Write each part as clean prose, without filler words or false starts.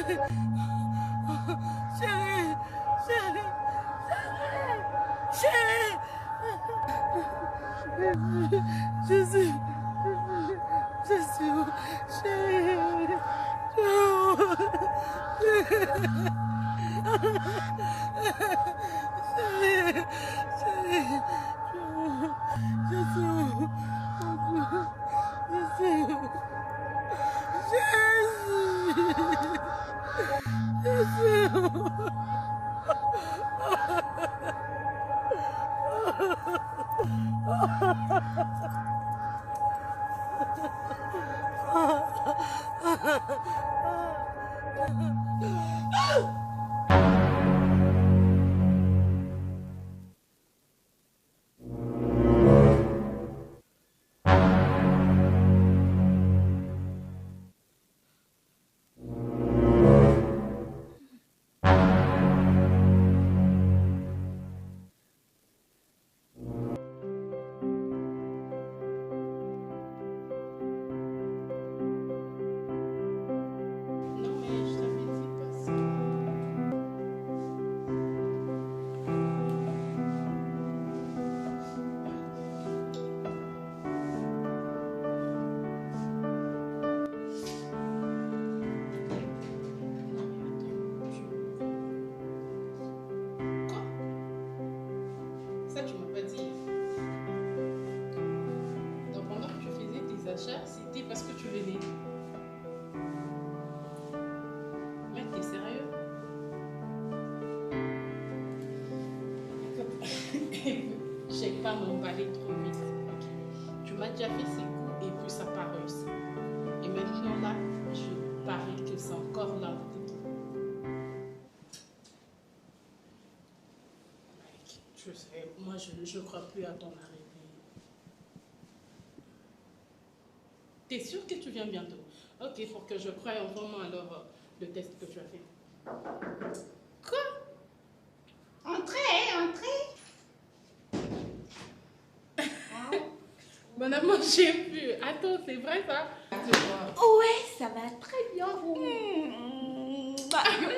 Chérie, chérie, chérie, Jésus, Jésus, chérie, Ça, tu m'as pas dit. Donc, pendant que tu faisais tes achats, c'était parce que tu venais. Mec, t'es sérieux? J'ai pas m'emballer trop vite. Okay. Tu m'as déjà fait ces coups et puis ça n'a pas réussi. Et maintenant là, je parie que c'est encore là. Je sais, moi je ne crois plus à ton arrivée. T'es sûr que tu viens bientôt? Ok, pour que je croie en vraiment alors le test que tu as fait. Quoi? Entrez, entrez. Madame, moi j'ai vu. Attends, c'est vrai ça? Ouais, ça va très bien.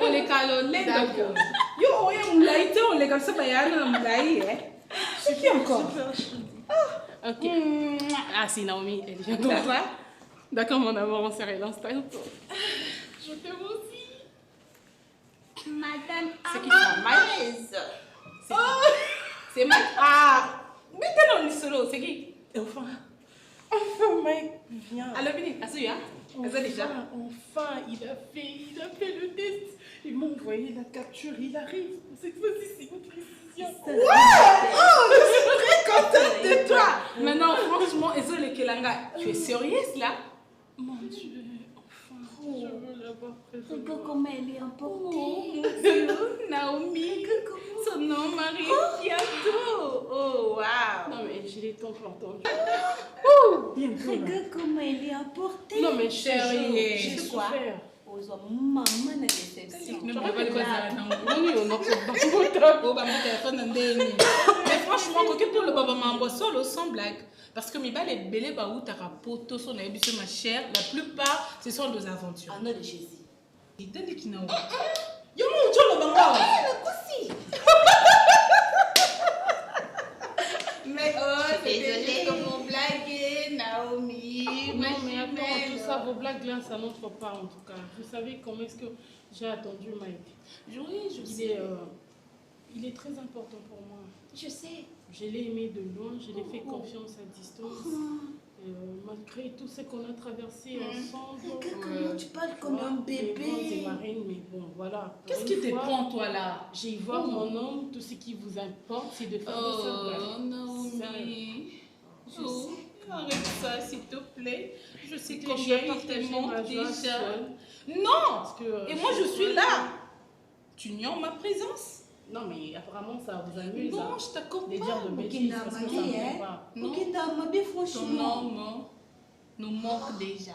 On est calonné. D'accord. Yo, on l'a été, on l'a comme ça, on l'a eu. C'est qui encore? Ok. Ah, c'est Naomi, elle vient comme ça. D'accord, mon amour, on serre l'instant. Je t'aime aussi. Madame C'est qui ça? Amaise. C'est Mike. Ah! Mais t'es dans le solo, c'est qui? Enfin, Mike, viens. Alors, venez, asseyez, hein? Enfin, il a fait le test. Il m'a envoyé la capture, il arrive. Cette fois-ci, c'est une précision. Ouais! Oh, je suis très contente de toi. Maintenant, franchement, Ezole Kelanga, tu es sérieuse là? Mon Dieu, enfin, je veux l'avoir présent. Regarde comment elle est emportée. Oh, mon Dieu, Naomi, son nom Marie Kiato. Oh, waouh. Non, mais j'ai les temps pour entendre. Bientôt. Regarde comment elle est emportée. Non, mais chérie, je je sais sais quoi. faire. Maman n'a déception. Mais franchement, pour le baba mambo solo sans blague. Parce que mes balles est belé baou tarapoto son habitude ma chère. La plupart, ce sont des aventures. Un nom de Jésus. Il t'a dit qu'il n'a pas. Yo mon Dieu le baba. aussi. Mais c'était juste comme blague, Naomi. Non mais attends, tout ça, vos blagues là, ça n'entre pas en tout cas. Vous savez comment est-ce que j'ai attendu Mike? Oui, je sais. Il est très important pour moi. Je sais. Je l'ai aimé de loin, je l'ai fait confiance à distance. Malgré tout ce qu'on a traversé ensemble. Comment tu parles comme un bébé? Marine, mais bon, voilà. Qu'est-ce qui te prend, toi, là? J'ai voir mon homme, tout ce qui vous importe, c'est de faire de ça. Oh, Naomi. Je sais. Arrête ça, s'il te plaît. Je sais que j'ai tellement déjà. Non! Et moi, je suis là. Tu ignores ma présence? Non, mais apparemment, ça vous amuse. Non, je t'accorde pas. De dire de bêtises, parce que ça ne me pas. Non, ton nom nous manque déjà.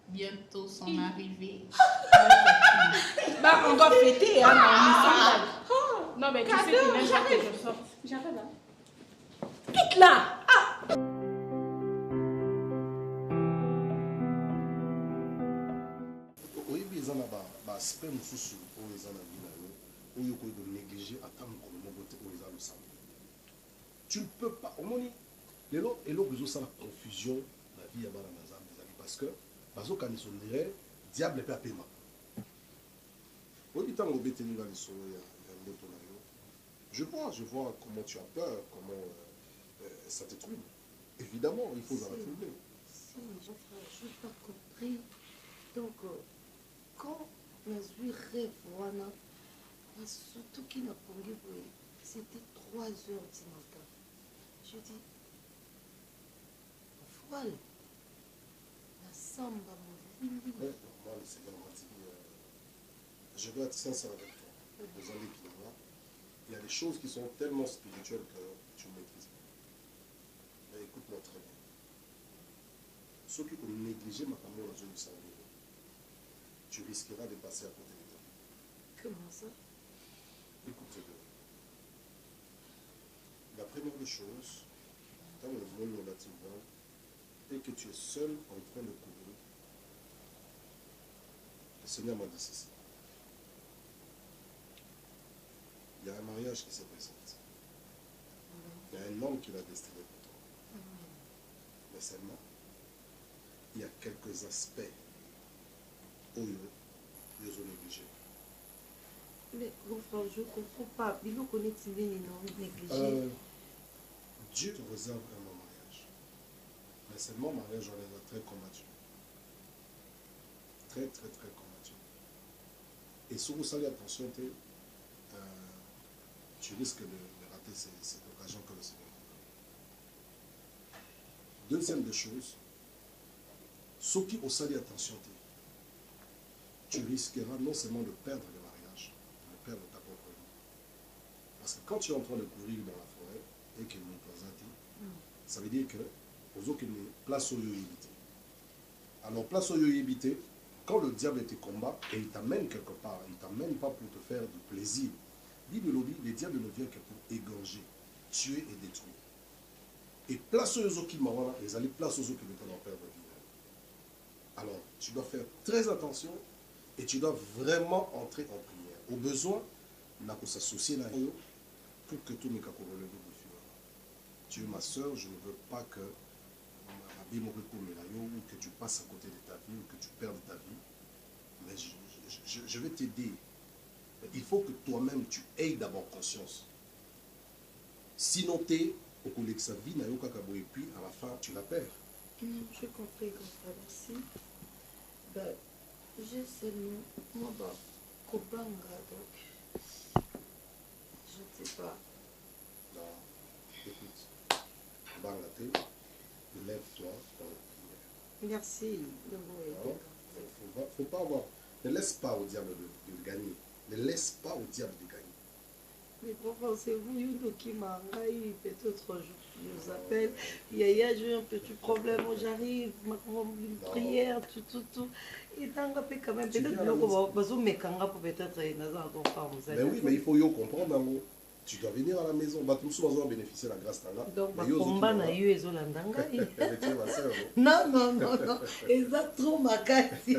Bientôt son arrivée. Bah, on doit fêter, hein, Naomi. Non, mais tu sais qu'il n'aime pas que je sorte. J'arrive, hein. Quitte là! Ah! Oui, bizarre, bah, aspect mosusu oyo eza na vie na yo oyo okoki konéglige ata mokolo moko te oyo eza losambo. Tu ne peux pas omoni lelo eloko ezosala confusion na vie ya bana na nzambe ezali parce que bazokanisa ondire diable mpe apema oyebi ntango obeteli nga lisolo ya ndoto na yo je vois comment tu as peur, comment ça te trouble. Évidemment il faut en trouver. Si je n'ai pas compris. Donc quand nazwi rêve wana surtout qui n'a pongi boye c'était 3 heures du matin. Je dis voile la samba molindi. Moi le Seigneur m'a dit je dois être sincère avec toi. Vous allez qui là, il y a des choses qui sont tellement spirituelles que tu ne maîtrises pas. Mais écoute-moi très bien. Ceux qui ont négligé ma famille dans une salle, tu risqueras de passer à côté de toi. Comment ça? Écoute-le. La première des choses, dans le monde relativement, et que tu es seul en train de courir, le Seigneur m'a dit ceci. Il y a un mariage qui se présente. Il y a un homme qui l'a destiné pour toi. Mais seulement, il y a quelques aspects où ils ont négligé. Mais grand frère, je ne comprends pas. Il nous connaît négligé. Dieu te réserve un bon mariage. Mais seulement mariage, on est très combattu. Très combattu. Et si vous savez attention, tu risques de rater cette occasion que le Seigneur te donne. Deuxième des choses, ceux qui ont sali attention, tu risqueras non seulement de perdre le mariage, mais de perdre ta propre vie. Parce que quand tu es en train de courir dans la forêt et qu'il ne pas ça veut dire que aux autres place au éviter. Alors place au éviter, quand le diable te combat et il t'amène quelque part, il ne t'amène pas pour te faire du plaisir. Bible le dit, le diable ne vient que pour égorger, tuer et détruire. Et place aux autres qui m'ont les alliés place aux autres qui veulent en perdre vie. Alors, tu dois faire très attention et tu dois vraiment entrer en prière. Au besoin, on a s'associer là pour que tout ne soit relevé de fur. Tu es ma soeur, je ne veux pas que ou que tu passes à côté de ta vie ou que tu perdes ta vie. Mais je vais t'aider. Il faut que toi-même tu aies d'abord conscience. Sinon, tu es au collègue sa vie, et puis à la fin, tu la perds. J'ai compris, grand frère, merci. Ben, j'ai seulement, moi, Kobanga, donc, je ne sais pas. Non, écoute, Kobanga, lève-toi dans la prière. Merci. Il ne faut pas avoir. Ne laisse pas au diable de gagner. Ne laisse pas au diable de gagner. Mais pourquoi c'est vous qui m'a envahi? Peut-être je vous appelle. Yaya, j'ai un petit problème. J'arrive, une prière, tout. Et dans le quand même, peut-être mais oui, mais il faut y comprendre. Tu dois venir à la maison. Tous besoin bénéficier de la grâce. Donc, combat na yo ezolandanga. Non. Eza trop makasi.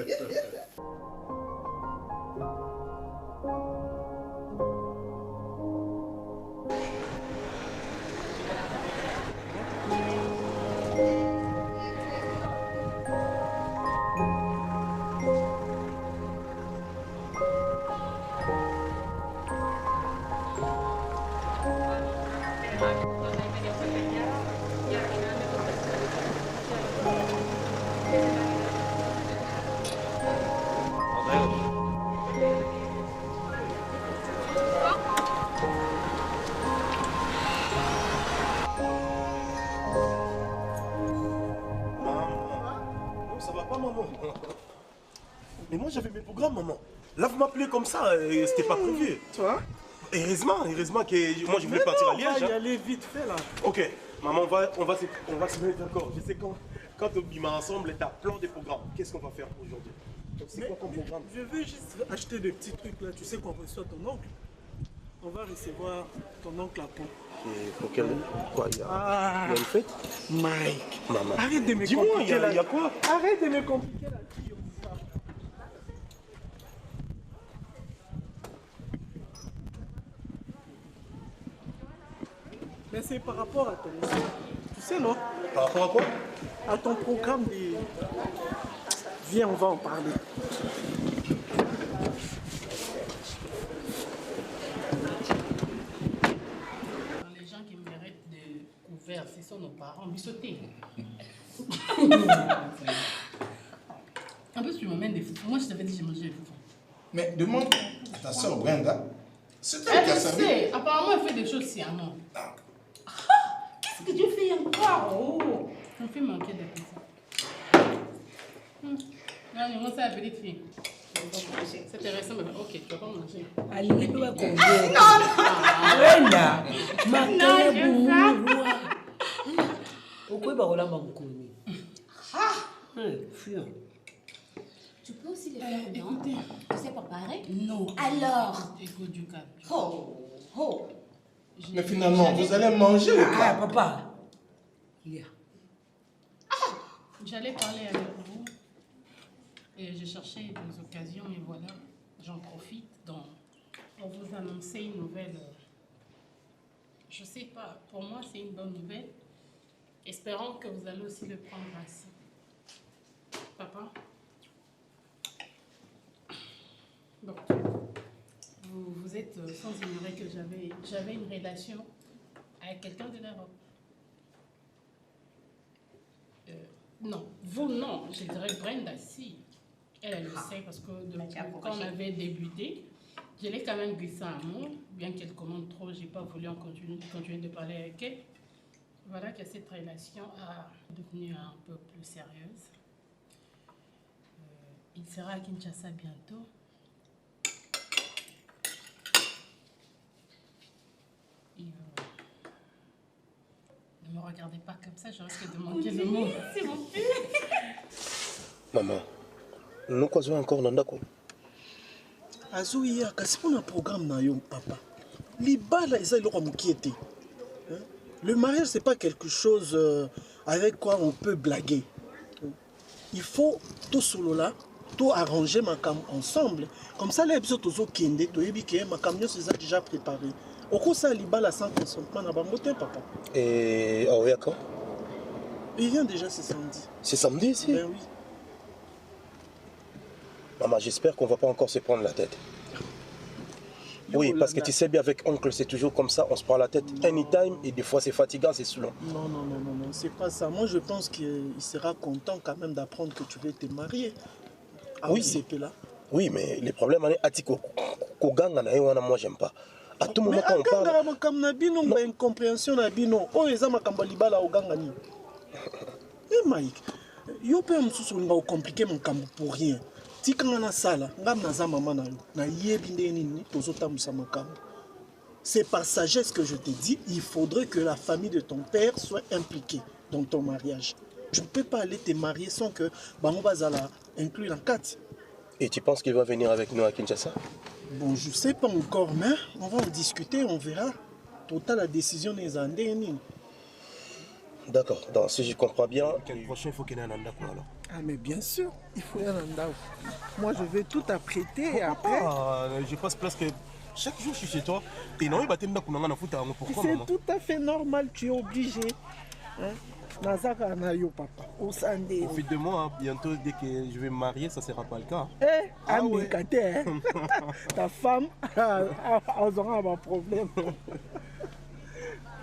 Mais moi j'avais mes programmes, maman. Là vous m'appelez comme ça, c'était pas prévu. Toi? Heureusement que moi je voulais partir à Liège. On va y aller vite fait là. Ok, maman, on va se mettre d'accord. Je sais quand on bima ensemble, t'as plein de programmes. Qu'est-ce qu'on va faire aujourd'hui? C'est quoi comme programme? Je veux juste acheter des petits trucs là. Tu sais qu'on reçoit ton oncle. On va recevoir ton oncle à Pont. Et pour quel... Quoi, il y a une fête? Mike, maman. Arrête de me Dis-moi, compliquer là. il y a quoi? Arrête de me compliquer là. c'est par rapport à ton... Tu sais, non? Par rapport à quoi? À ton programme de... Viens, on va en parler. Les gens qui méritent de couvert, ce sont nos parents, bissotés. En plus, tu m'emmènes des foufous. Moi, je t'avais dit que j'ai mangé des foufous. Mais demande à ta soeur Brenda. C'est elle Elle qui a le servi. sait. Apparemment, elle fait des choses sciemment. Ah. Qu'est-ce que tu fais encore? Oh, ça me fait manquer d'appétit. Non, mais moi, c'est la petite fille. C'est intéressant, mais ok, tu vas pas manger. Alingi mpe bakongo. Non, Makala je bumurwa. Okoyeba kolamba mokoni. Fuir. Tu peux aussi les faire, non? Écoutez. Tu sais préparer? Non. Alors? Écoute du calme. Oh. Mais finalement, vous allez manger ou Ah, pas? papa. Yeah. J'allais parler avec vous et j'ai cherché des occasions et voilà, j'en profite. Donc, on vous annoncer une nouvelle. Je sais pas, pour moi c'est une bonne nouvelle. Espérons que vous allez aussi le prendre ainsi. Papa. Donc, vous êtes sans ignorer que j'avais une relation avec quelqu'un de l'Europe. Non, vous non, je dirais Brenda, si. Elle le sait parce que depuis quand on avait débuté, je l'ai quand même glissé un mot, bien qu'elle commande trop, j'ai pas voulu en continuer de parler avec elle. Voilà que cette relation a devenu un peu plus sérieuse. Il sera à Kinshasa bientôt. Ne me regardez pas comme ça, je risque de manquer le mot. S'il vous plaît. Maman, nous causons encore dans d'accord. Azuia, kasi pour un programme na yo, papa. Libala, ils ont le Le mariage, c'est pas quelque chose avec quoi on peut blaguer. Il faut tout solo là, tout arranger ma cam ensemble. Comme ça, les épisodes aux autres kende, to yebi ke ma camion c'est déjà préparé. Au coup ça libala sans consentement na bangote, papa. Et on revient quand? Il vient déjà ce samedi. C'est samedi ici? Ben oui. Maman, j'espère qu'on va pas encore se prendre la tête. Oui, parce que tu sais bien, avec oncle, c'est toujours comme ça, on se prend la tête anytime et des fois c'est fatigant, c'est saoulant. Non, c'est pas ça. Moi, je pense qu'il sera content quand même d'apprendre que tu veux te marier. Oui, là. Oui, mais les problèmes, moi, j'aime pas. À tout moment, quand on parle... Mais incompréhension, Eh, Mike, yo peux me compliquer mon camp pour rien. Si quand on a ça là, c'est par sagesse que je te dis, il faudrait que la famille de ton père soit impliquée dans ton mariage. Tu ne peux pas aller te marier sans que Bango Bazala inclue la 4. Et tu penses qu'il va venir avec nous à Kinshasa? Bon, je ne sais pas encore, mais on va en discuter, on verra. Total, la décision des Andéens. D'accord, donc si je comprends bien, le prochain, il faut qu'il y ait un anda alors. Ah, mais bien sûr, il faut y aller en Ndao. Moi, je vais tout apprêter et après... Je passe presque chaque jour, je suis chez toi. C'est tout à fait normal, tu es obligé. Hein? Nazaka Nayo, papa. Au Sandé. Profite de moi, hein. Bientôt, dès que je vais me marier, ça ne sera pas le cas. Eh, ouais. Ta femme, on aura un problème.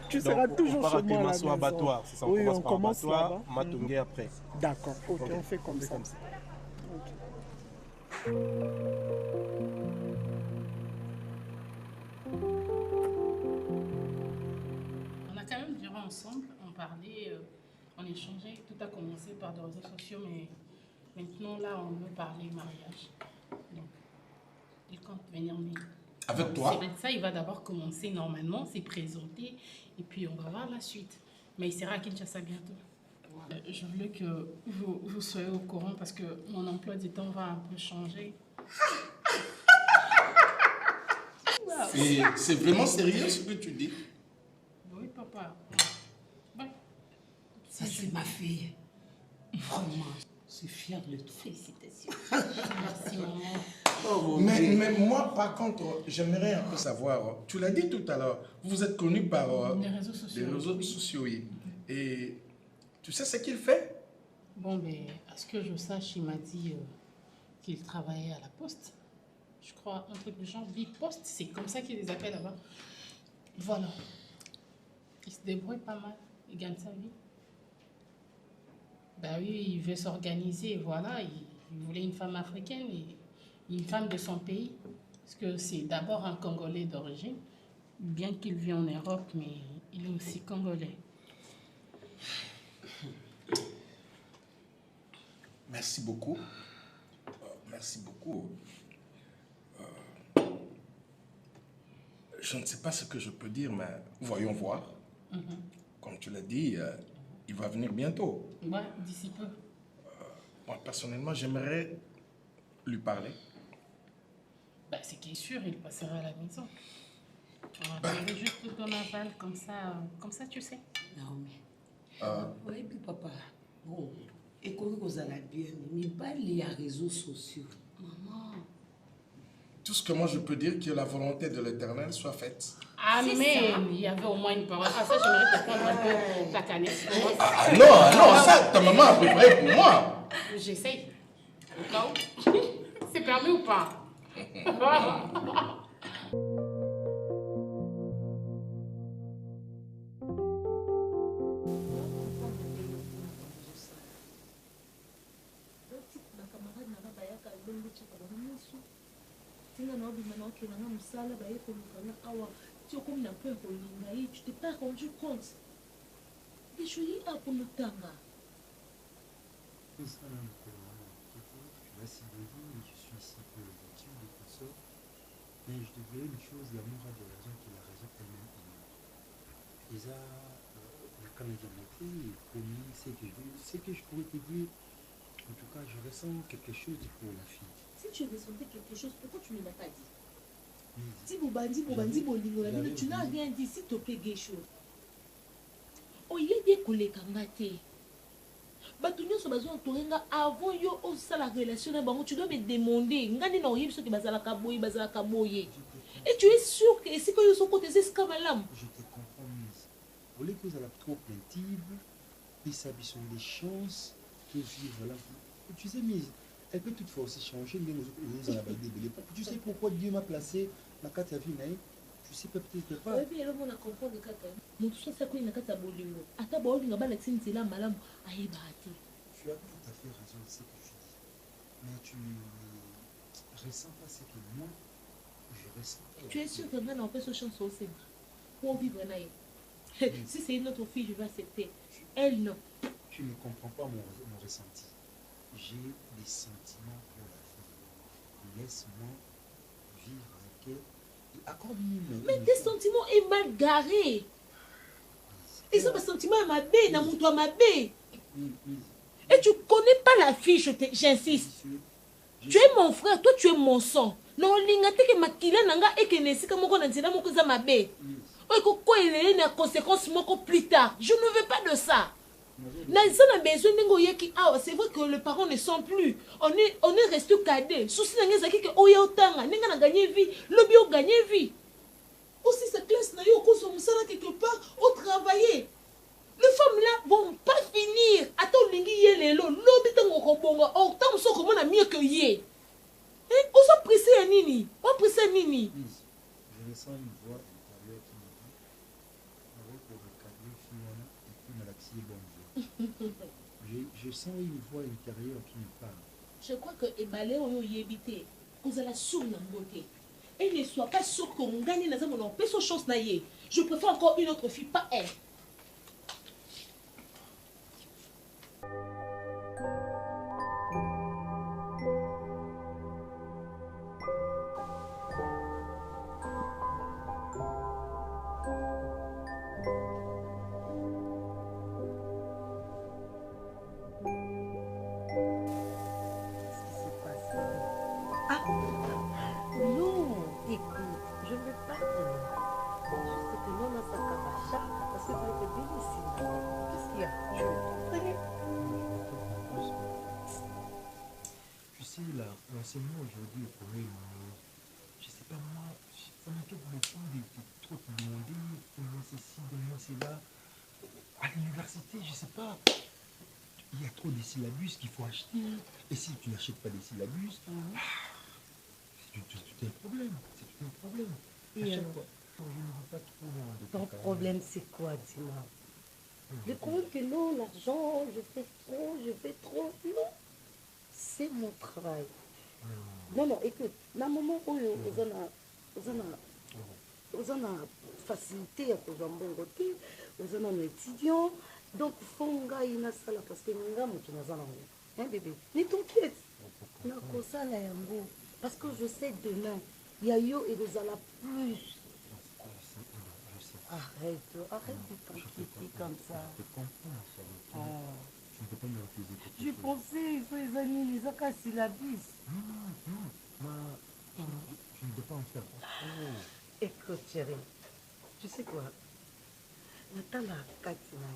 Tu seras toujours chez moi à la maison. Abattoir. C'est ça, on commence par abattoir, Matungé après. D'accord, ok, on fait comme ça. Okay. On a quand même duré ensemble, on parlait, on échangeait, tout a commencé par des réseaux sociaux, mais maintenant là on veut parler mariage. Donc, il compte venir avec toi? C'est ça, il va d'abord commencer normalement, c'est présenter, et puis on va voir la suite. Mais il sera à Kinshasa bientôt. Je voulais que vous soyez au courant parce que mon emploi du temps va un peu changer. C'est vraiment sérieux ce que tu dis? Oui, papa. Ouais. Ça, c'est ma fille. Vraiment. Je suis fière de toi. Félicitations. Merci, maman. Oh, Mais moi, par contre, j'aimerais un peu savoir, tu l'as dit tout à l'heure, vous êtes connu par Les réseaux sociaux. les réseaux sociaux, oui. Et tu sais ce qu'il fait? Bon, mais à ce que je sache, il m'a dit qu'il travaillait à la poste. Je crois, un truc du genre, Bipost, c'est comme ça qu'ils les appellent là-bas. Voilà. Il se débrouille pas mal, il gagne sa vie. Ben oui, il veut s'organiser, voilà. Il voulait une femme africaine et une femme de son pays. Parce que c'est d'abord un Congolais d'origine, bien qu'il vit en Europe, mais il est aussi Congolais. Merci beaucoup. Merci beaucoup. Je ne sais pas ce que je peux dire, mais voyons voir. Comme tu l'as dit, il va venir bientôt. Ouais, d'ici peu. Moi, personnellement, j'aimerais lui parler. Ben, c'est qui est sûr, il passera à la maison. On va faire juste ton aval, comme ça tu sais. Non, mais... Oui, puis papa, bon, écoute, vous allez bien, mais pas les réseaux sociaux. Maman. Tout ce que moi je peux dire, que la volonté de l'Éternel soit faite. Amen. Il y avait au moins une parole. Ah, ça, j'aimerais te prendre un peu ta canette. Ah non, ça, ta maman a préparé pour moi. J'essaye. Au cas où. C'est permis ou pas? Tu t'es pas rendu compte. Et je suis là pour nous tanga. Je suis ici pour le motif de consort, mais je devais une chose, l'amour a des raisons qui la raison elle-même ignore. Et ça, quand j'ai montré, promis, c'est que je pourrais te dire, en tout cas, je ressens quelque chose pour la fille. Si tu ressentais quelque chose, pourquoi tu ne l'as pas dit? Oui. Tu n'as rien dit, s'il te plaît, Guécho. Oh, il est collé Kangate. Batunyo so bazo torenga avant yo o ça la relation na bango tu dois me demander ngani na oyib so ki bazala ka boye et tu es sûr que si ko yo so côté c'est scamalam. Je te comprends, Mise. Au lieu que vous allez trop plaintive, puis ça sont les chances de vivre là. Tu sais, Mise, elle peut toutefois aussi changer, mais nous allons débrouiller. Tu sais pourquoi Dieu m'a placé la carte à vie, tu sais peut-être pas. Oui, puis elle m'a compris le kaka. Mon tout ça quoi il n'a qu'à tabolingo. Ata bo linga ba la tsinzi la malam ayeba ati. Tu as tout à fait raison de ce que tu dis. Mais tu ne ressens pas ce que moi je ressens. Tu es sûr que maintenant on fait ce chance au sein pour vivre naïe. Si c'est une autre fille, je vais accepter. Elle non. Tu ne comprends pas mon ressenti. J'ai des sentiments pour la fille. Laisse-moi vivre avec elle. Mais tes sentiments sont mal garés. Et ça, mes sentiments sont mal bébé, dans mon toit ma bébé. Et tu connais pas la fille, j'insiste. Tu es mon frère, toi tu es mon sang. Non, l'ingate que ma kila nanga et que nesi comme on a dit mon cousin ma bébé. Et que quoi il est une conséquence plus tard. Je ne veux pas de ça. C'est vrai que les parents ne sont plus. On est resté cadet. Souci n'a que oya otanga, n'enga na gagné vie, lobby a gagné vie. Aussi cette classe n'a eu au cours de ça quelque part au travailler. Les femmes là vont pas finir. Attends lingi yelelo, lobby tango kobonga, autant so comme on a mieux que yé. Eh, on s'est pressé à nini. On pressé à nini. Je ressens une voix intérieure qui me dit avec le cadre final et puis malaxi bon. Je sens une voix intérieure qui me parle. Je crois que Ebalé ou Yébité, vous allez sur la beauté. Et ne sois pas sûr qu'on gagne dans un moment. Pas son chance naïe. Je préfère encore une autre fille, pas elle. Écoute, je ne veux pas te dire. Juste que non, ça cabacha, parce que sais, je sais pas. Il y a trop de syllabus qu'il faut acheter. Et si tu n'achètes pas des syllabus, c'est un problème. C'est un problème. Et À chaque alors, fois, je ne veux pas trop de ton préparer. problème, c'est quoi, dis-moi? Le problème que non, l'argent, je fais trop. Non, c'est mon travail. Non, écoute, dans le moment où vous en a facilité à cause d'un bon côté, vous en avez un étudiant, donc il faut que na sala parce que nous avons tout dans hein bébé, ne t'inquiète, na kosa la yango parce que je sais demain, il y a yo et vous allez plus. Arrête de t'inquiéter comme ça. Je te comprends, ça. Tu ne peux pas me refuser quelque Je chose. pensais, il faut les amis, les acas syllabus. Non. Je ne peux pas en faire. Écoute, chérie, tu sais quoi? Nathan la Katina,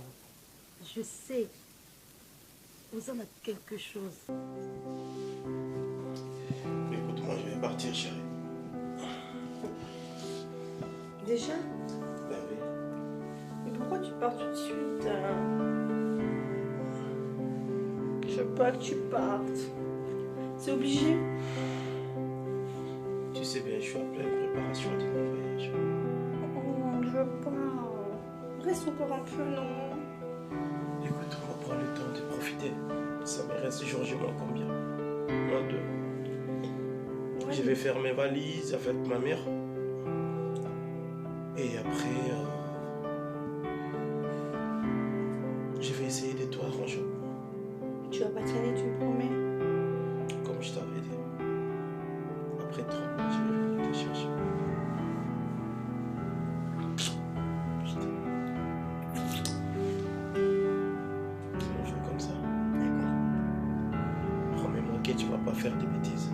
je sais, vous en avez quelque chose. Écoute, moi je vais partir, chérie. Déjà? Ben oui. Mais pourquoi tu pars tout de suite Je veux pas que tu partes. C'est obligé. Tu sais bien, je suis en pleine préparation de mon voyage. Je veux pas. Reste encore un peu, non? Écoute, on va prendre le temps de profiter. Ça me reste jour-jour combien? Moi, 2. Ouais. Je vais faire mes valises avec ma mère. Et après, je vais essayer de tout arranger. Tu vas pas traîner, tu me promets? Comme je t'avais dit. Après 3 mois, je vais venir te chercher. On fait comme ça. D'accord. Promets-moi que tu vas pas faire des bêtises.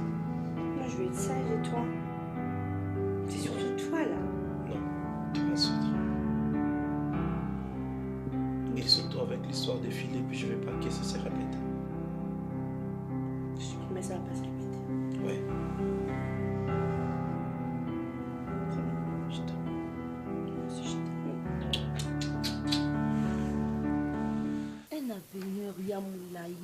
Moi, je vais être sage et toi? C'est surtout toi, là. Non, tu vas sauter. Et surtout avec l'histoire de Philippe, je veux pas que ça se répète. Je te promets, ça va pas se répéter. Ouais. Je t'aime. Moi aussi, je t'aime. Un avenir, il y a Moulaï.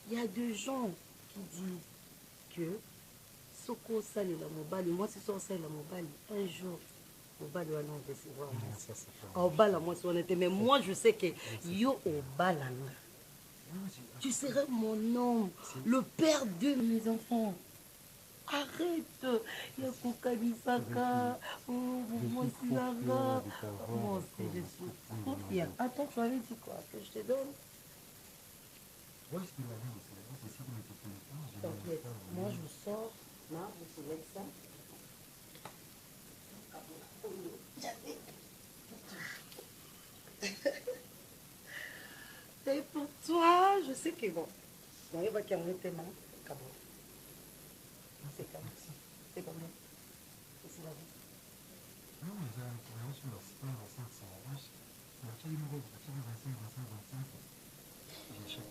Il y a des gens qui disent que Soko Sali la mobile, moi c'est ça la mobile. Un jour, mobile va nous recevoir. Au bal, moi c'est honnête, mais moi je sais que yo au bal. Tu serais mon homme, le père de mes enfants. Arrête, il y a Kokabisaka, moi aussi là-bas. Moi aussi je suis trop fière. Attends, tu avais dit quoi? Que je te donne? Ouais, ce qu'il m'a dit, c'est ça qu'on était fait. T'inquiète, moi je sors, là, vous savez ça. Et pour toi, je sais que bon, il va calmer tes mains. C'est comme ça. C'est combien? C'est la vie. Non, mais pour reçu c'est pas 25, c'est la vache. C'est un numéro, 25. J'ai acheté.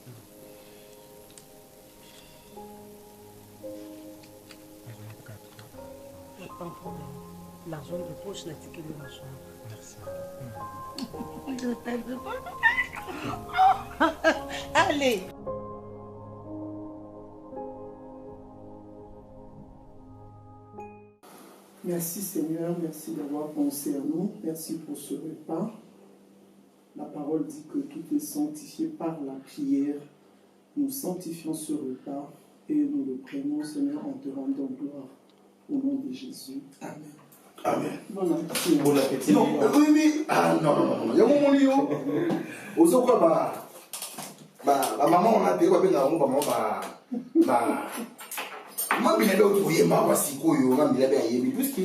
Pas de problème. L'argent de poche n'a que le marchand. Merci. Je t'aime pas. Allez. Merci Seigneur, merci d'avoir pensé à nous. Merci pour ce repas. La parole dit que tout est sanctifié par la prière. Nous sanctifions ce repas et nous le prenons, Seigneur, en te rendant gloire. Au nom de Jésus. Amen. Amen. Bon appétit. Bon appétit. Non, oui. Ah non. Il y a mon lio. Ozo quoi maman on a dit quoi maman moi bien là où tu es ma wasiko yo na bien bien yebi puisque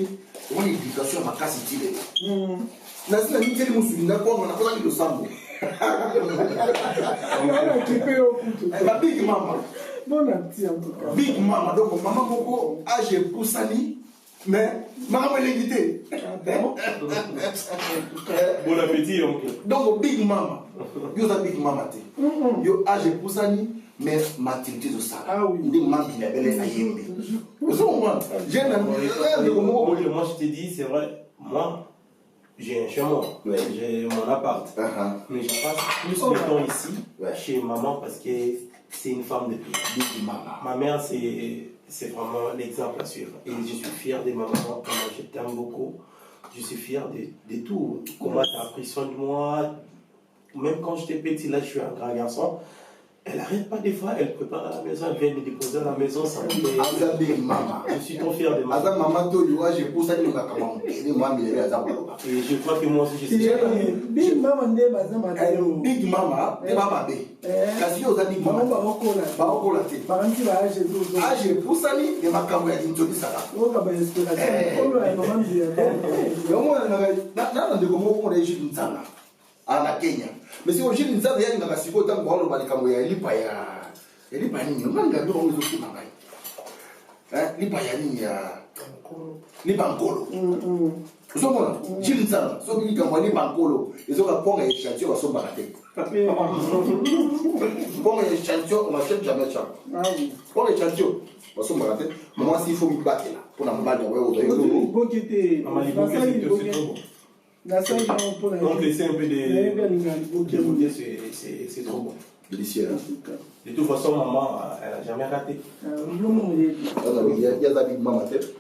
on éducation ma casse tile. Na sina ni tele musulinga kwa na kwa ni losambo. Big mama. Bon appétit en tout cas. Big mama donc maman beaucoup âge poussani mais maman elle guité. Bon appétit oncle. Donc big mama. Yo za big mama te. Yo âge poussani mais maturité de ça. Ah oui. Ndi mambi la belle ayembe. Moi je te dis c'est vrai moi J'ai un chez moi, j'ai mon appart. Mais je passe plus de temps ici, chez maman, parce que c'est une femme de pays. Ma mère, c'est vraiment l'exemple à suivre. Et je suis fier de ma maman, comment je t'aime beaucoup. Je suis fier de tout. Comment tu as pris soin de moi. Même quand j'étais petit, là, je suis un grand garçon. Elle n'arrête pas des fois, elle prépare à la maison, elle vient me déposer à la maison sans me dire. Je suis trop fier de maman. Et je crois que moi aussi je suis fier. Big Mama nde baza matelo. Big Mama, te baba be. Kasi oza Big Mama. Baokola te. Baranti ba age zozo. Age pusani de makambo ya dintobi sala. Oka ba inspiration. Olo ya mama mbi. Yomo na ndeko moko na Egypte ntsana. Ana Kenya. Mais si aujourd'hui nous avons rien dans la cible tant qu'on va les camouiller il pas ni on a deux hommes qui m'avaient il pas ni ni bankolo so moi j'ai ça so qui camouiller bankolo ils ont rapport à échantillon à son baraté bon échantillon on achète jamais ça pour échantillon à son baraté moi s'il faut me battre là pour la balle ouais au beau qui était donc laisser un peu de c'est trop bon. Délicieux. De toute façon, maman, elle n'a jamais raté. Il y a la Big Mama tête.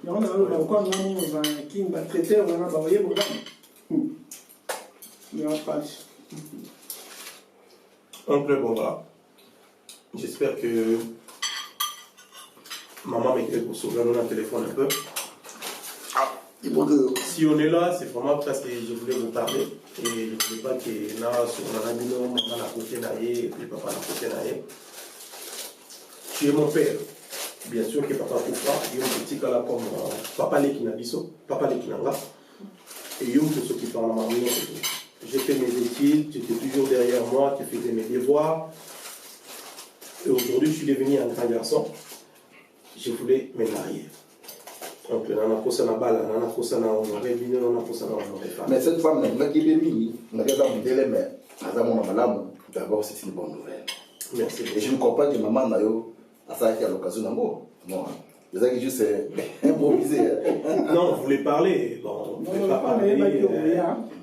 Oncle Boba, j'espère que maman m'écrit pour sauver le téléphone un peu. Si on est là, c'est vraiment parce que je voulais vous parler. Et je ne voulais pas que là, sur la radio, maman l'a côté naïe, et puis papa l'a côté naïe. Tu es mon père. Bien sûr que papa Koufra, il y a un petit cas là comme papa Lekinabiso, papa Lekinanga. Et il y a ceux qui parlent à maman. J'ai fait mes études, tu étais toujours derrière moi, tu faisais mes devoirs. Et aujourd'hui, je suis devenu un grand garçon. Je voulais me marier. Donc, mais cette femme n'a qui est mini, n'a pas d'ambiance, mais d'abord c'est une bonne nouvelle. Merci. Et je ne crois pas que maman n'a eu à ça à l'occasion d'un mot. Non, c'est que juste improviser. Non, vous voulez parler. Bon, vous voulez pas parler.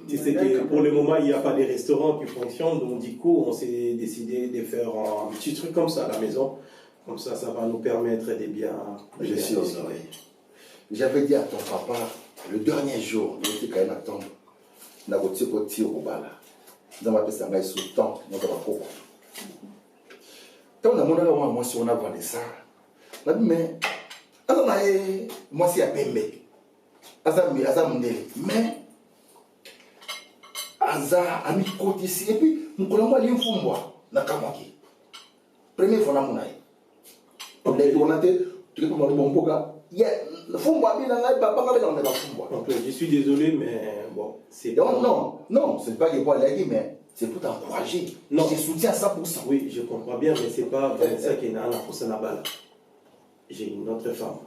Tu sais que pour le moment, il n'y a pas de restaurants qui fonctionnent. Donc, du coup, on s'est décidé de faire un petit truc comme ça à la maison. Comme ça, ça va nous permettre de bien. Je suis désolé. J'avais dit à ton papa, le dernier jour, il était quand même attendre. Il a retiré au tir au bal. Nous avons appelé ça un sous le temps, nous avons coco. Quand on a mon amour, moi, si on a vendu ça, mais, moi, si à Pembe, mais, Aza a mis côté ici, et puis, nous connaissons l'info, na Kamaki. Première fois, on a été, tu peux me bon je suis désolé, mais bon, c'est... Non, c'est pas que pour aller, mais c'est pour t'encourager. Non. Je soutiens ça pour ça. Oui, je comprends bien, mais c'est pas Vanessa qui est là pour ça là-bas. J'ai une autre femme.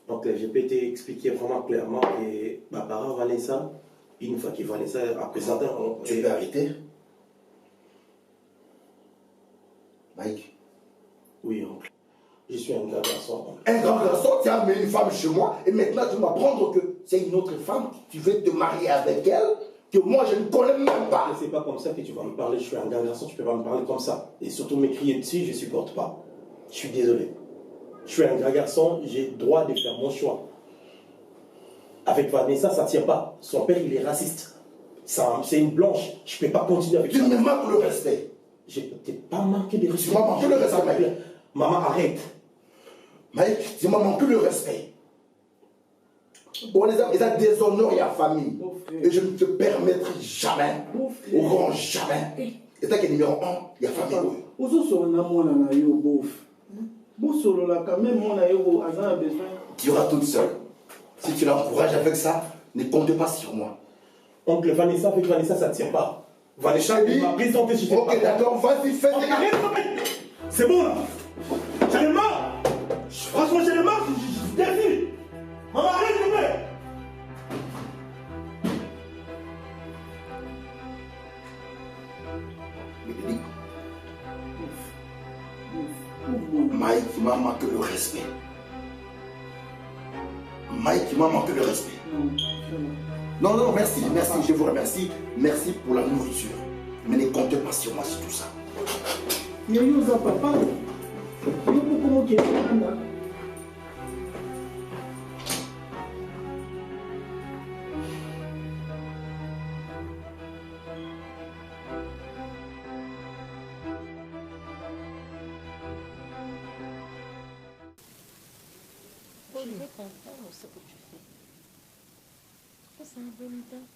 Donc, je peux t'expliquer vraiment clairement que ma parent Vanessa, une fois que Vanessa a présenté... Tu peux arrêter Mike? Oui, oncle. Je suis un grand garçon. Un grand garçon, tu as amené une femme chez moi et maintenant tu m'apprends que c'est une autre femme, tu veux te marier avec elle, que moi je ne connais même pas. Mais c'est pas comme ça que tu vas me parler, je suis un grand garçon, tu peux pas me parler comme ça. Et surtout me crier dessus, je supporte pas. Je suis désolé. Je suis un grand garçon, j'ai le droit de faire mon choix. Avec Vanessa, ça ne tient pas. Son père, il est raciste. C'est une blanche, je ne peux pas continuer avec ça. Tu me manques le respect. Je ne t'ai pas manqué de respect. Tu m'as manqué le respect. Maman, arrête. Mike, tu m'as manqué le respect. On les a déshonoré la famille. Et je ne te permettrai jamais, au grand jamais. Et t'as que numéro 1, il y a famille. Tu iras toute seule. Si tu l'encourages avec ça, ne compte pas sur moi. Oncle Vanessa, avec Vanessa, ça ne tient pas. Vanessa, il m'a présenté chez toi. Ok, d'accord, vas-y, fais tes arrête. C'est bon là. J'en ai marre. Franchement, j'en ai marre. Je défile. Maman, arrête de me. Mike m'a manqué le respect. Mike m'a manqué le respect. Non, non, merci, merci, je vous remercie. Merci pour la nourriture. Mais ne comptez pas sur moi sur tout ça. Yoyoza papa. Comment qui est là? Je veux comprendre ce que tu fais. C'est un bon temps.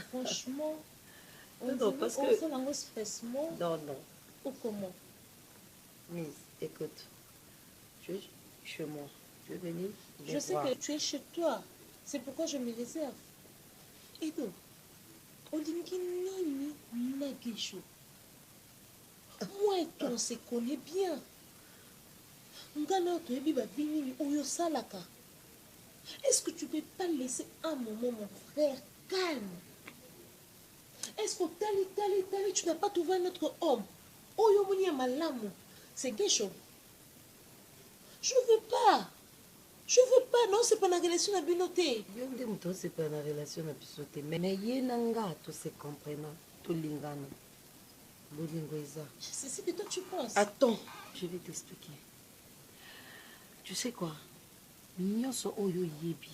Franchement, non, parce que... on spécialement. Non, non. Ou comment? Miss, écoute. Tu es chez moi. Tu es venue. Je sais que tu es chez toi. C'est pourquoi je me réserve. Et donc, on dit qu'il n'y a pas chaud. Moi et toi, on se connaît bien. Est-ce que tu ne peux pas laisser un moment, mon frère, calme? Est-ce que tu n'as pas trouvé un autre homme? C'est quelque chose. Je ne veux pas. Je ne veux pas. Non, c'est pas la relation à binoté. C'est pas la relation à binoté. Mais il y a un gars, tout se comprend. Tout l'ingano. C'est ce que toi tu penses. Attends, je vais t'expliquer. Tu sais quoi? Nyonso oyo yebi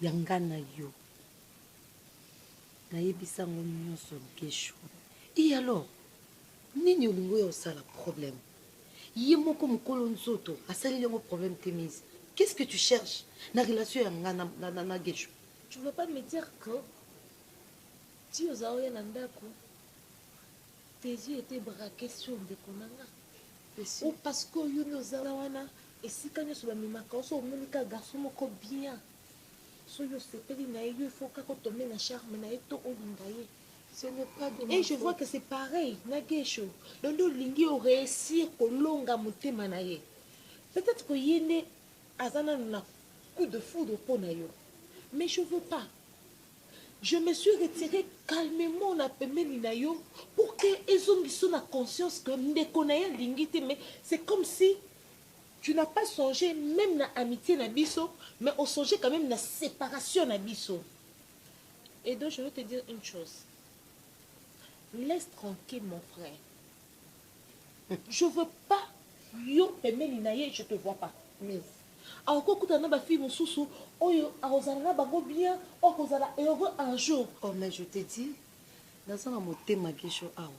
yanga na yo na yebi sango nyonso gesho. Et alors nini olingo ya osala problème? Ye moko mokolo nzoto asali yango problème temise. Qu'est-ce que tu cherches na relation yanga na gesho? Tu veux pas me dire que si aux aoya nandako tes yeux étaient braqués sur des konanga ou parce que yo nozawana. Et si quand tu as mis ma cause, on me dit que garçon moko bien. So yo sepeli na yo, il faut que tu tombes na charme na eto olingaye. Ce n'est pas de Et je vois que c'est pareil, na gesho. Londo lingi o réussir ko longa motema na ye. Peut-être que yene azana na coup de foudre pour na yo. Mais je veux pas. Je me suis retirée calmement na pemeli na yo pour que ezongi so na conscience que ndeko na ya lingi te, mais c'est comme si tu n'as pas songé même na amitié na biso, mais on songeait quand même na séparation na biso. Et donc je veux te dire une chose. Laisse tranquille mon frère. Je veux pas yo pemeli na ye, je te vois pas. Mais encore quand on a ma fille mon sousou, oyo azala bango bien, ozala heureux un jour. Oh mais je te dis, dans un motema gesho awa.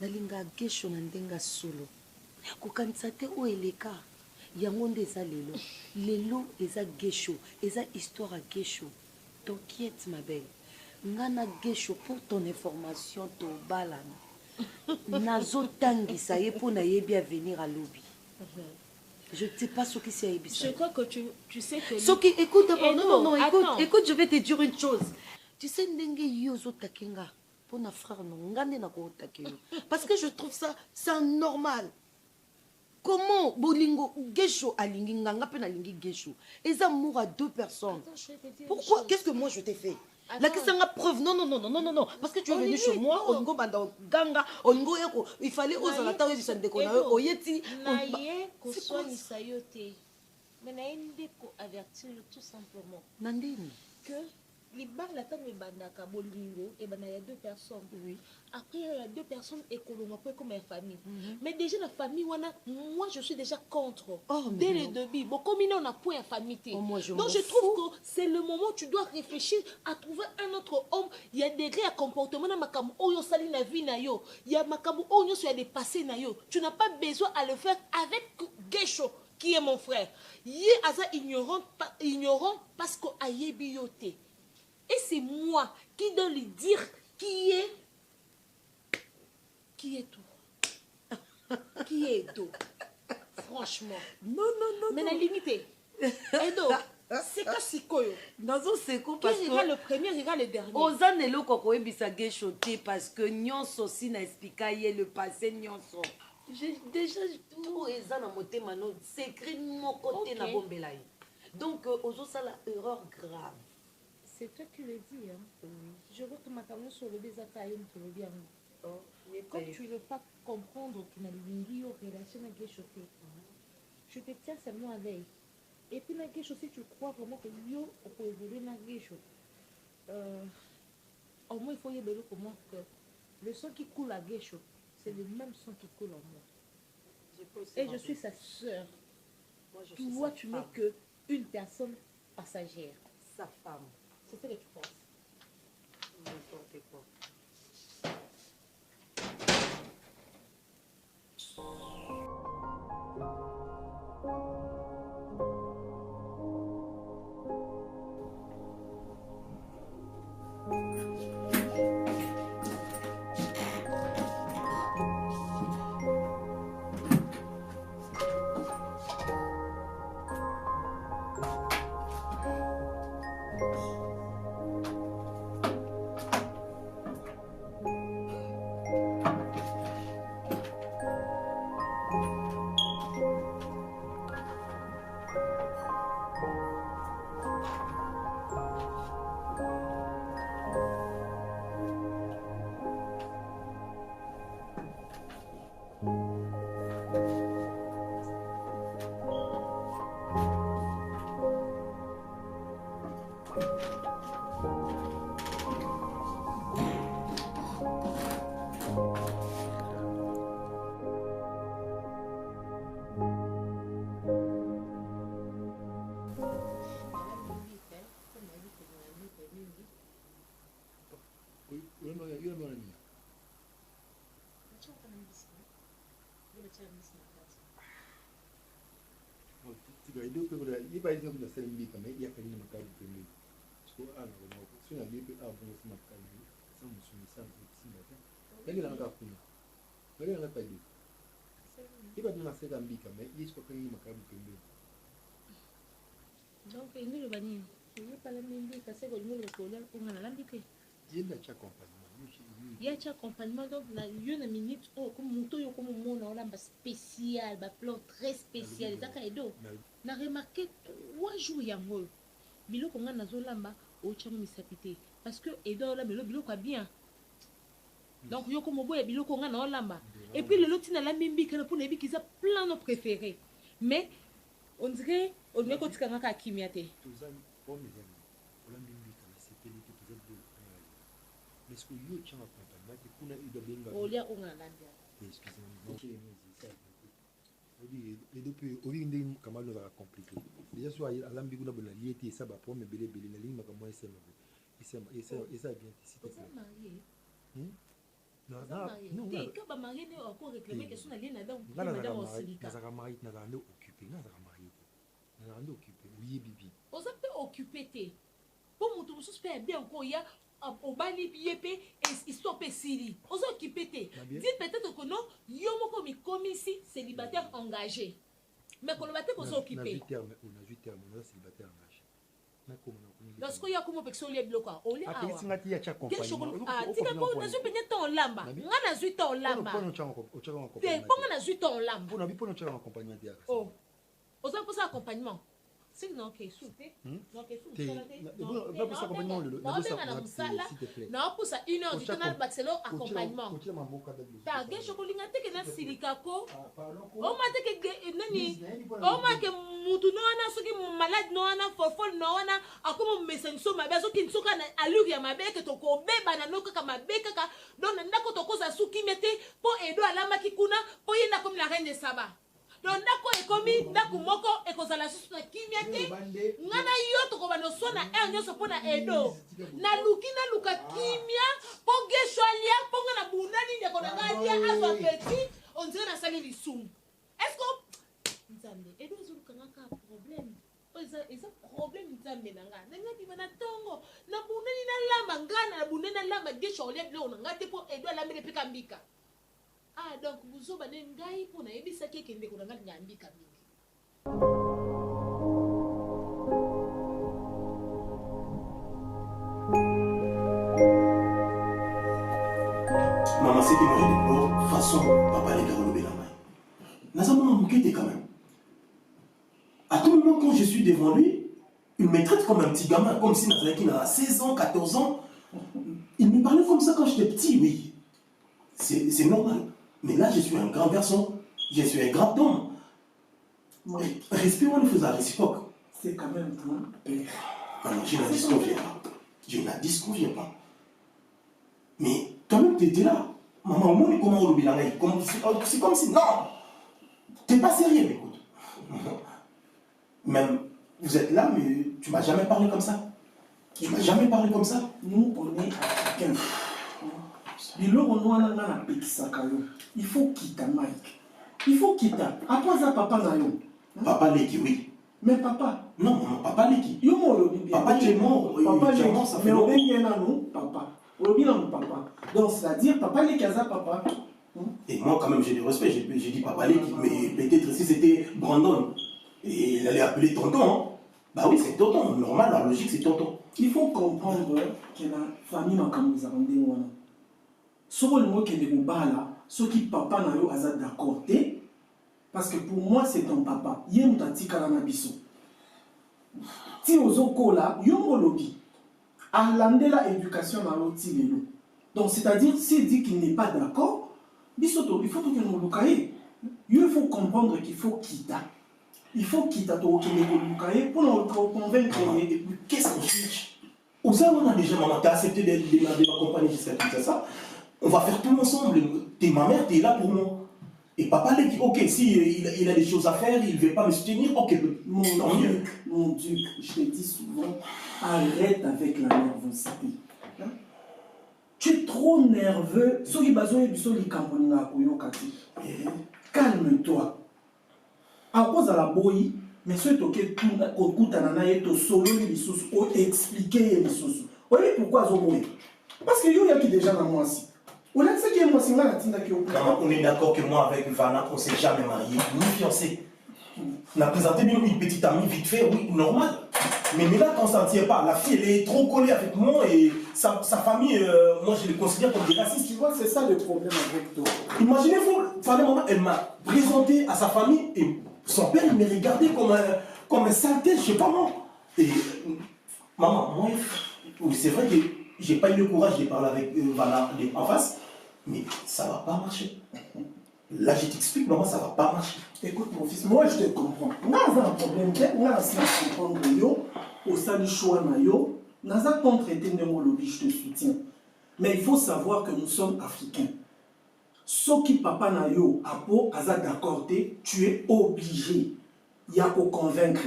Nalinga gesho na ndenga solo. Kokanisa te o eleka yango nde eza lelo eza gesho eza histoire à gesho. T'inquiète ma belle, ngana gesho pour ton information to balana nazo tangisa ye pour na yebi à venir à lobby. Je ne sais pas ce qui s'est ébissé. Je crois que tu sais que Soki, écoute d'abord. Non, écoute, je vais te dire une chose. Tu sais ndenge yozo takenga pour na frère non ngane na ko takeyo parce que je trouve ça c'est normal. Comment bolingo gesho alingi nganga pe na lingi gesho et amour à deux personnes. Pourquoi? Qu'est-ce que moi je t'ai fait? La question a preuve. Non, parce que tu es venu chez moi olingo banda ganga olingo yako il fallait oser la taille du sandeko na oyeti naye ko soinisa yo te. Mais naye ndeko avertir tout simplement. Nandini que les bar la table bandaka bolingo et ben il y a deux personnes. Oui. Après il y a deux personnes et qu'on comme une famille. Mais déjà la famille moi je suis déjà contre. Dès le début. Bon comme on a point à famille. Donc je trouve que c'est le moment où tu dois réfléchir à trouver un autre homme. Il y a des réels comportements dans makamu oyo sali na vie na yo. Il y a makamu oyo il y a des passés na yo. Tu n'as pas besoin à le faire avec Gesho qui est mon frère. Yé aza ignorant parce que ayebi yote. Et c'est moi qui dois lui dire qui est tout. Qui est tout. Franchement. Non. Mais la limite. Et donc, c'est quoi si quoi? Nazo seko parce que regarde le premier, regarde le dernier. Ozanelo koko ebisa geshoté parce que nyonso si na expliquer le passé nyonso. J'ai déjà tout ezana motema no secret mon côté na bombelai. Donc ozo ça la erreur grave. C'est toi qui le dis, hein. Oui. Je veux que ma caméra sur le désaccueil, tu le bien. Quand tu ne veux pas comprendre ton alignement relation avec les chauffeurs, je te tiens seulement à veille. Et puis, la guécho, si tu crois vraiment que yo, on peut évoluer la guécho, au moins, il faut y aller comment que le sang qui coule à guécho, c'est le même sang qui coule en moi. Et je suis sa sœur. Toi, tu n'es qu'une personne passagère. Sa femme. C'est ce que tu penses. N'importe quoi. Donc, il n'y a pas de parce que nous le collègue, on a l'ambité. Il y a un accompagnement, donc il y a une minute, comme mon spécial, un plan très spécial. On a remarqué 3 jours, il y a un mot. Bilo qu'on a dans Zolamba, au Tchang Misapité. Parce que Edo là, Bilo quoi bien. Donc, yo comme boy, Bilo qu'on a dans Zolamba. Et puis le lot, il y a la même bique pour les biques qui ont plein de préférés. Mais on dirait, on dirait qu'on tient à Kimiate. Est-ce que vous avez un accompagnement? Oh, il y a un Landia. Excusez-moi. Les deux pays, au lieu de Kamal nous a compliqué. Déjà, soit à l'ambigu de la liété, ça va pour me béler, la ligne, mais comment ça vient ici. Vous êtes marié? Non, non. Dès que vous marié, vous avez encore réclamé que son allié n'a pas occupé. Oui, Bibi. Vous avez occupé. Pour mon tour, je fais bien encore. Il y a au bani BIEP et stopper Siri. Vous occupez. Dites peut-être que non, yomo comme ici, célibataire engagé. Mais qu'on le batte qu'on s'occupe. On a 8 termes, on a célibataire engagé. Lorsqu'il y a comme personne les bloqué, on les a. Ah, tu as accompagnement. Ah, tu n'as pas eu ton lamba. On a 8 ans lamba. On a 8 ans lamba. On a 8 ans accompagnement. Oh, on a pour ça accompagnement. C'est non que soupe. Non que soupe. Non, pour ça accompagnement le. Non, pour ça 1 heure du canal Barcelone accompagnement. Ta ge chocolinga te que na silikako. O ma te que nani. O ma que mutu no ana soki malade no ana fofo no ana akomo mesenso mabe soki nsoka na allure ya mabe que to ko beba na noka kama beka ka don ndako to ko za suki mete po edo alama kikuna po yenda comme la reine de Saba. Donc ndako ekomi ndako moko ekozala susu na kimia te ngana yo to ko bano sona nyoso pona edo na luka kimia po geshoalia po ngana bunani ndeko na ngalia aso petit on dirait na sali lisum. Est-ce que nzambe edo zuluka ngaka problème eza problème nzambe nanga nanga di bana tongo na bunani na lamba ngana na bunani na lamba geshoalia blo na ngate po edo la mele peka mbika. Ah, donc vous avez un gars pour nous aider ça qui est qu'on a gagné un bic. Maman, c'est que moi je déplore façon papa les gars de la main. N'a pas manqué quand même. À tout moment quand je suis devant lui, il me traite comme un petit gamin, comme si il a 16 ans, 14 ans. Il me parlait comme ça quand j'étais petit, oui. C'est normal. Mais là, je suis un grand garçon. Je suis un grand homme. Respect, on le faisait réciproque. c'est quand même ton père. Maman, je n'en disconviens pas. Je n'en disconviens pas. Mais quand même, tu étais là. Maman, au moins, comment on le c'est comme si. Non! Tu n'es pas sérieux, écoute. Même, vous êtes là, mais tu ne m'as jamais parlé comme ça. Tu ne m'as jamais parlé comme ça. Nous, on est africains. Il faut quitter Mike. Il faut quitter. Après ça, papa n'a eu. Papa Leki, oui. Mais papa. Non, non, papa Leki. Papa est mort. Papa Leki. Ça fait Mais longtemps. on est bien à nous, papa. On est bien à nous, papa. Donc, c'est-à-dire, papa Leki, ça, papa. Et moi, quand même, j'ai du respect. J'ai dit papa Leki. Mais peut-être si c'était Brandon, et il allait appeler tonton. Hein. Bah oui, c'est tonton. Normal, la logique, c'est tonton. Il faut comprendre que la famille m'a comme vous avez dit. Ce qui est là, ce qui papa n'a eu à d'accord. Parce que pour moi, c'est ton papa. Il y a un petit calanabiso. Si vous avez là, il y a un lobby. À l'éducation dans l'autre. Donc, c'est-à-dire, s'il dit qu'il n'est pas d'accord, il faut que nous le il faut comprendre qu'il faut quitter. Il faut quitter pour nous convaincre. Qu'est-ce qu'on cherche? Où ça, on a déjà, maman, t'as accepté de m'accompagner jusqu'à tout ça. On va faire tout ensemble. T'es ma mère, t'es là pour moi. Et papa, ok, si il a des choses à faire, il ne veut pas me soutenir, ok. Mon Dieu, je te dis souvent, arrête avec la nervosité. Hein? Tu es trop nerveux. Calme-toi. À cause de la boy, mais ce que tu as solo expliquer les choses. Vous voyez pourquoi parce que il y a qui déjà dans moi aussi. On est d'accord que moi avec Vanna, on ne s'est jamais marié, ni fiancé. On a présenté même une petite amie vite fait, oui, normal. Mais là, quand ça ne tient pas, la fille, elle est trop collée avec moi et sa famille, moi je les considère comme des racistes. Tu vois, c'est ça le problème avec toi. Imaginez-vous, maman, elle m'a présenté à sa famille et son père, il me regardait comme un saleté, je ne sais pas moi. Et maman, moi, c'est vrai que je n'ai pas eu le courage de parler avec Vanna en face. Mais ça ne va pas marcher. Là, je t'explique, maman, ça ne va pas marcher. Écoute, mon fils, moi, je te comprends. On a un problème. On a un problème. Au sein du choix, on a un contre-traité de mon lobby, je te soutiens. Mais il faut savoir que nous sommes africains. Ce qui papa n'a eu à peau, d'accord, tu es obligé. Il y a qu'à convaincre.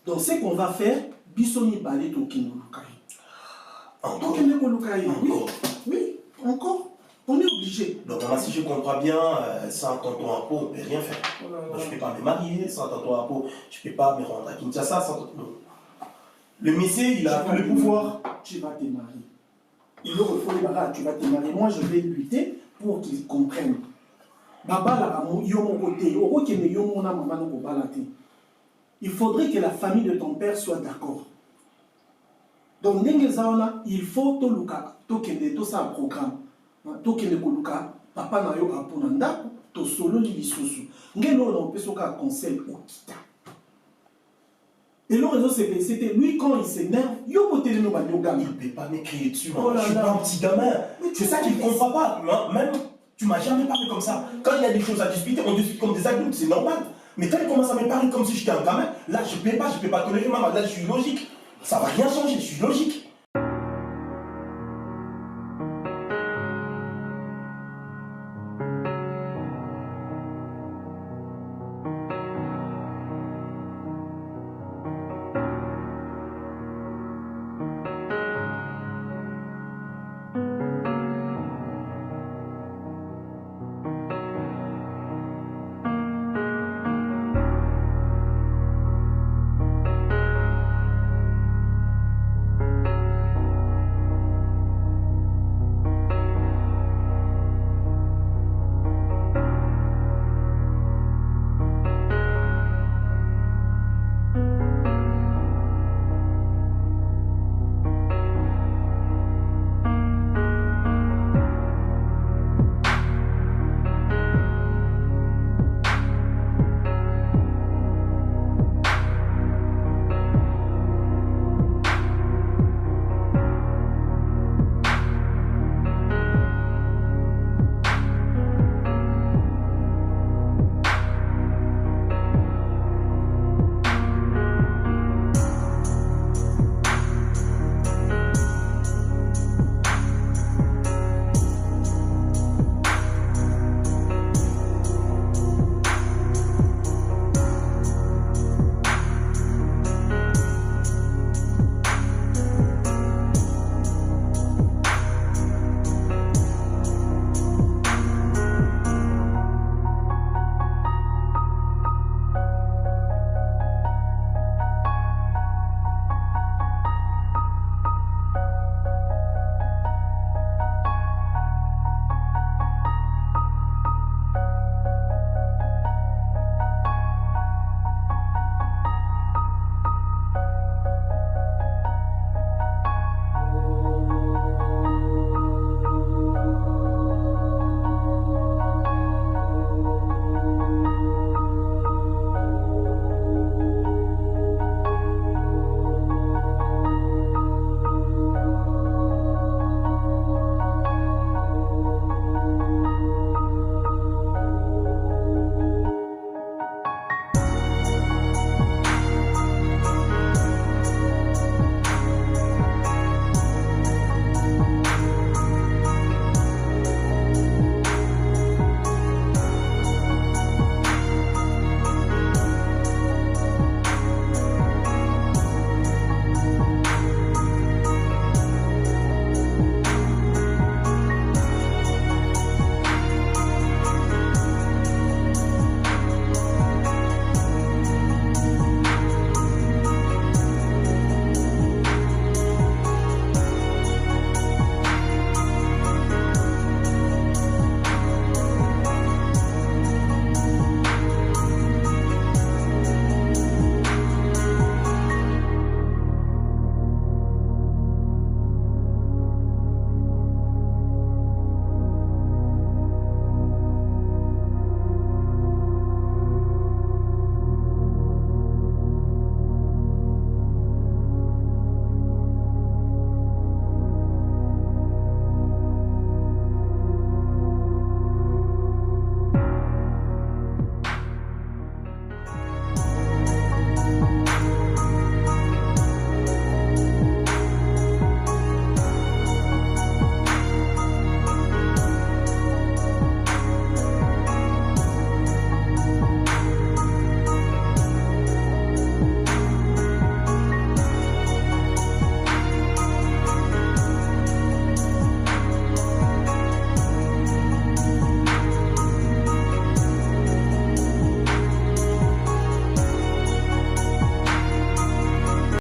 Donc, ce qu'on va faire, Bissoni Balé Tokinolukai. Encore? Oui, encore. On est obligé. Donc, maman, si je comprends bien, sans tonton à peau, on ne peut rien faire. Donc, je ne peux pas me marier, sans tonton à peau, je ne peux pas me rendre à Kinshasa, sans tonton. Le monsieur, il a tout le pouvoir. Tu vas te marier. Il faut les barrages, tu vas te marier. Moi, je vais lutter pour qu'ils comprennent. Il faudrait que la famille de ton père soit d'accord. Donc, il faut tout ça un programme. Papa na yo aponanda to solo li lisusu ngelo na peso ka conseil au kita et le réseau c'était lui quand il s'énerve yo potele no banyoga il peut pas m'écrire dessus je suis pas un petit gamin c'est ça qu'il comprend pas même tu m'as jamais parlé comme ça quand il y a des choses à discuter on discute comme des adultes c'est normal mais quand il commence à me parler comme si j'étais un gamin là je peux pas tolérer maman là je suis logique ça va rien changer je suis logique